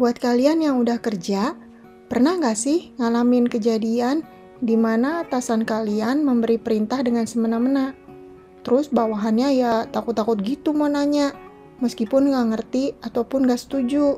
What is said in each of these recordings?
Buat kalian yang udah kerja, pernah nggak sih ngalamin kejadian di mana atasan kalian memberi perintah dengan semena-mena? Terus bawahannya ya takut-takut gitu mau nanya, meskipun nggak ngerti ataupun nggak setuju.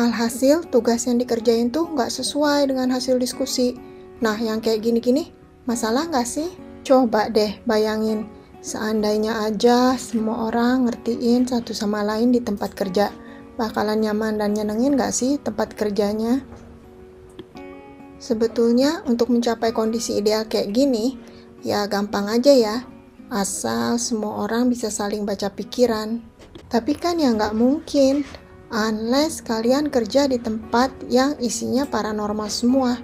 Alhasil tugas yang dikerjain tuh nggak sesuai dengan hasil diskusi. Nah, yang kayak gini-gini, masalah nggak sih? Coba deh bayangin, seandainya aja semua orang ngertiin satu sama lain di tempat kerja, bakalan nyaman dan nyenengin gak sih tempat kerjanya? Sebetulnya untuk mencapai kondisi ideal kayak gini, ya gampang aja ya, asal semua orang bisa saling baca pikiran. Tapi kan ya nggak mungkin, unless kalian kerja di tempat yang isinya paranormal semua,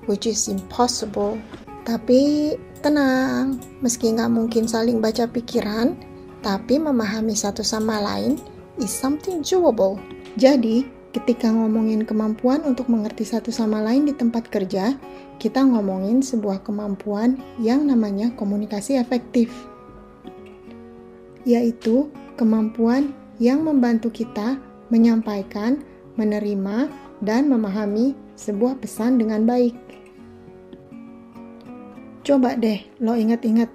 which is impossible. Tapi tenang, meski nggak mungkin saling baca pikiran, tapi memahami satu sama lain is something doable. Jadi, ketika ngomongin kemampuan untuk mengerti satu sama lain di tempat kerja, kita ngomongin sebuah kemampuan yang namanya komunikasi efektif. Yaitu kemampuan yang membantu kita menyampaikan, menerima, dan memahami sebuah pesan dengan baik. Coba deh lo inget-inget,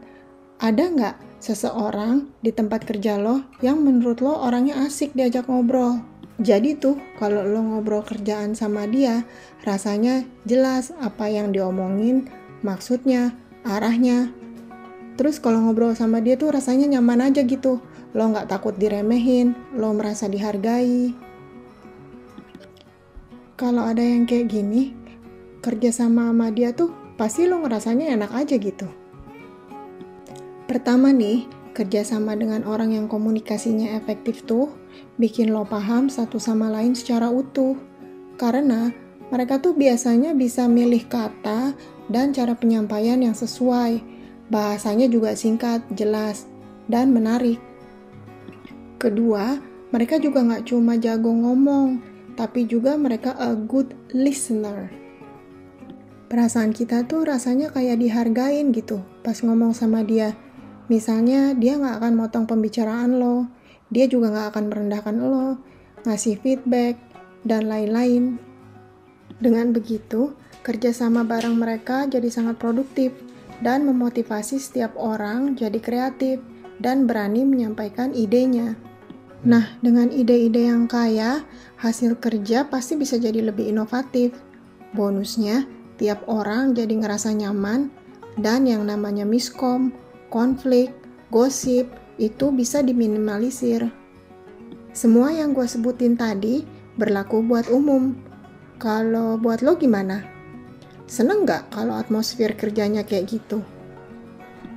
ada nggak seseorang di tempat kerja lo yang menurut lo orangnya asik diajak ngobrol? Jadi tuh kalau lo ngobrol kerjaan sama dia, rasanya jelas apa yang diomongin, maksudnya, arahnya. Terus kalau ngobrol sama dia tuh rasanya nyaman aja gitu. Lo nggak takut diremehin, lo merasa dihargai. Kalau ada yang kayak gini, kerja sama dia tuh pasti lo ngerasanya enak aja gitu. Pertama nih, kerjasama dengan orang yang komunikasinya efektif tuh bikin lo paham satu sama lain secara utuh. Karena mereka tuh biasanya bisa milih kata dan cara penyampaian yang sesuai. Bahasanya juga singkat, jelas, dan menarik. Kedua, mereka juga nggak cuma jago ngomong, tapi juga mereka a good listener. Perasaan kita tuh rasanya kayak dihargain gitu pas ngomong sama dia. Misalnya dia nggak akan motong pembicaraan lo, dia juga nggak akan merendahkan lo, ngasih feedback, dan lain-lain. Dengan begitu, kerjasama bareng mereka jadi sangat produktif dan memotivasi setiap orang jadi kreatif dan berani menyampaikan idenya. Nah, dengan ide-ide yang kaya, hasil kerja pasti bisa jadi lebih inovatif. Bonusnya, tiap orang jadi ngerasa nyaman, dan yang namanya miskom, konflik, gosip, itu bisa diminimalisir. Semua yang gue sebutin tadi berlaku buat umum. Kalau buat lo gimana? Seneng gak kalau atmosfer kerjanya kayak gitu?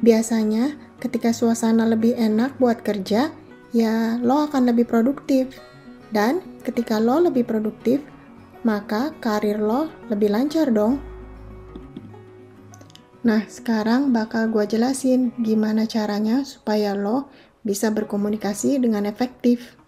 Biasanya ketika suasana lebih enak buat kerja, ya lo akan lebih produktif. Dan ketika lo lebih produktif, maka karir lo lebih lancar dong. Nah, sekarang bakal gue jelasin gimana caranya supaya lo bisa berkomunikasi dengan efektif.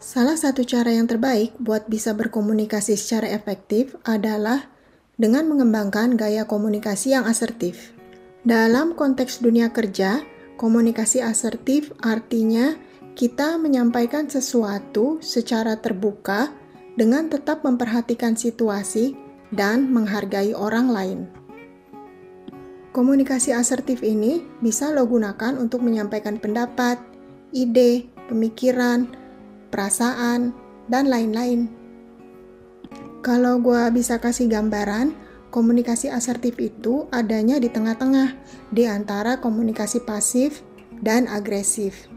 Salah satu cara yang terbaik buat bisa berkomunikasi secara efektif adalah dengan mengembangkan gaya komunikasi yang asertif. Dalam konteks dunia kerja, komunikasi asertif artinya kita menyampaikan sesuatu secara terbuka dengan tetap memperhatikan situasi dan menghargai orang lain. Komunikasi asertif ini bisa lo gunakan untuk menyampaikan pendapat, ide, pemikiran, perasaan, dan lain-lain. Kalau gue bisa kasih gambaran, komunikasi asertif itu adanya di tengah-tengah, di antara komunikasi pasif dan agresif.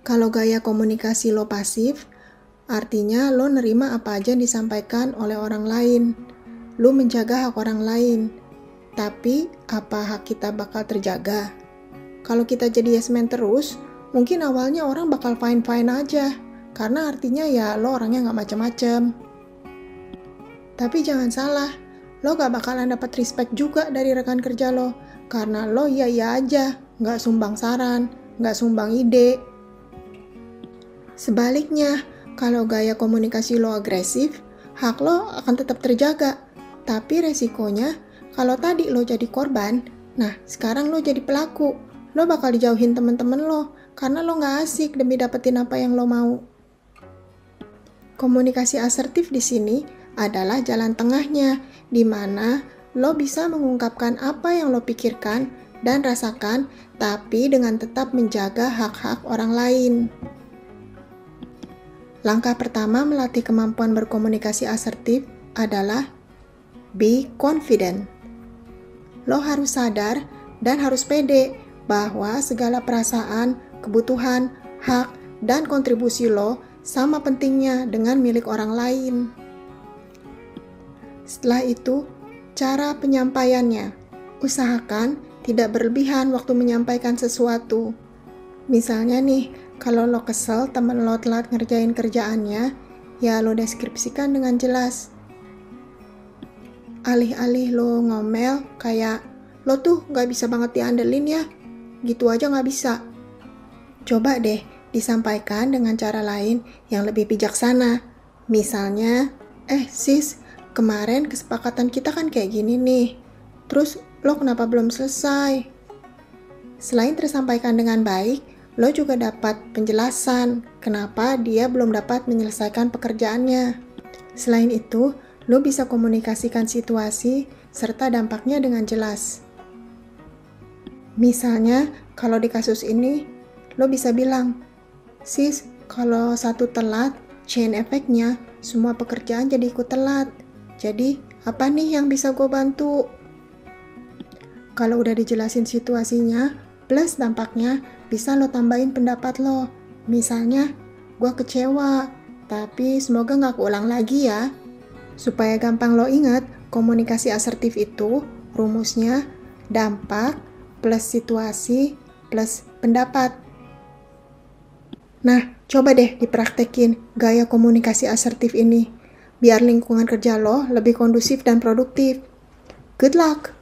Kalau gaya komunikasi lo pasif, artinya lo nerima apa aja yang disampaikan oleh orang lain. Lo menjaga hak orang lain. Tapi, apa hak kita bakal terjaga? Kalau kita jadi yes man terus, mungkin awalnya orang bakal fine-fine aja. Karena artinya ya lo orangnya gak macem-macem. Tapi jangan salah, lo gak bakalan dapat respect juga dari rekan kerja lo. Karena lo iya-iya aja, gak sumbang saran, gak sumbang ide. Sebaliknya, kalau gaya komunikasi lo agresif, hak lo akan tetap terjaga. Tapi resikonya, kalau tadi lo jadi korban, nah sekarang lo jadi pelaku. Lo bakal dijauhin temen-temen lo, karena lo gak asik demi dapetin apa yang lo mau. Komunikasi asertif di sini adalah jalan tengahnya, di mana lo bisa mengungkapkan apa yang lo pikirkan dan rasakan, tapi dengan tetap menjaga hak-hak orang lain. Langkah pertama melatih kemampuan berkomunikasi asertif adalah be confident. Lo harus sadar dan harus pede bahwa segala perasaan, kebutuhan, hak, dan kontribusi lo sama pentingnya dengan milik orang lain. Setelah itu, cara penyampaiannya. Usahakan tidak berlebihan waktu menyampaikan sesuatu. Misalnya nih, kalau lo kesel temen lo telat ngerjain kerjaannya, ya lo deskripsikan dengan jelas. Alih-alih lo ngomel kayak, lo tuh gak bisa banget diandelin ya, gitu aja gak bisa. Coba deh disampaikan dengan cara lain yang lebih bijaksana. Misalnya, sis, kemarin kesepakatan kita kan kayak gini nih, terus lo kenapa belum selesai? Selain tersampaikan dengan baik, lo juga dapat penjelasan kenapa dia belum dapat menyelesaikan pekerjaannya. Selain itu, lo bisa komunikasikan situasi serta dampaknya dengan jelas. Misalnya, kalau di kasus ini, lo bisa bilang, sis, kalau satu telat, chain efeknya, semua pekerjaan jadi ikut telat. Jadi, apa nih yang bisa gue bantu? Kalau udah dijelasin situasinya, plus dampaknya, bisa lo tambahin pendapat lo. Misalnya, gue kecewa, tapi semoga gak keulang lagi ya. Supaya gampang lo ingat, komunikasi asertif itu rumusnya dampak plus situasi plus pendapat. Nah, coba deh dipraktekin gaya komunikasi asertif ini, biar lingkungan kerja lo lebih kondusif dan produktif. Good luck!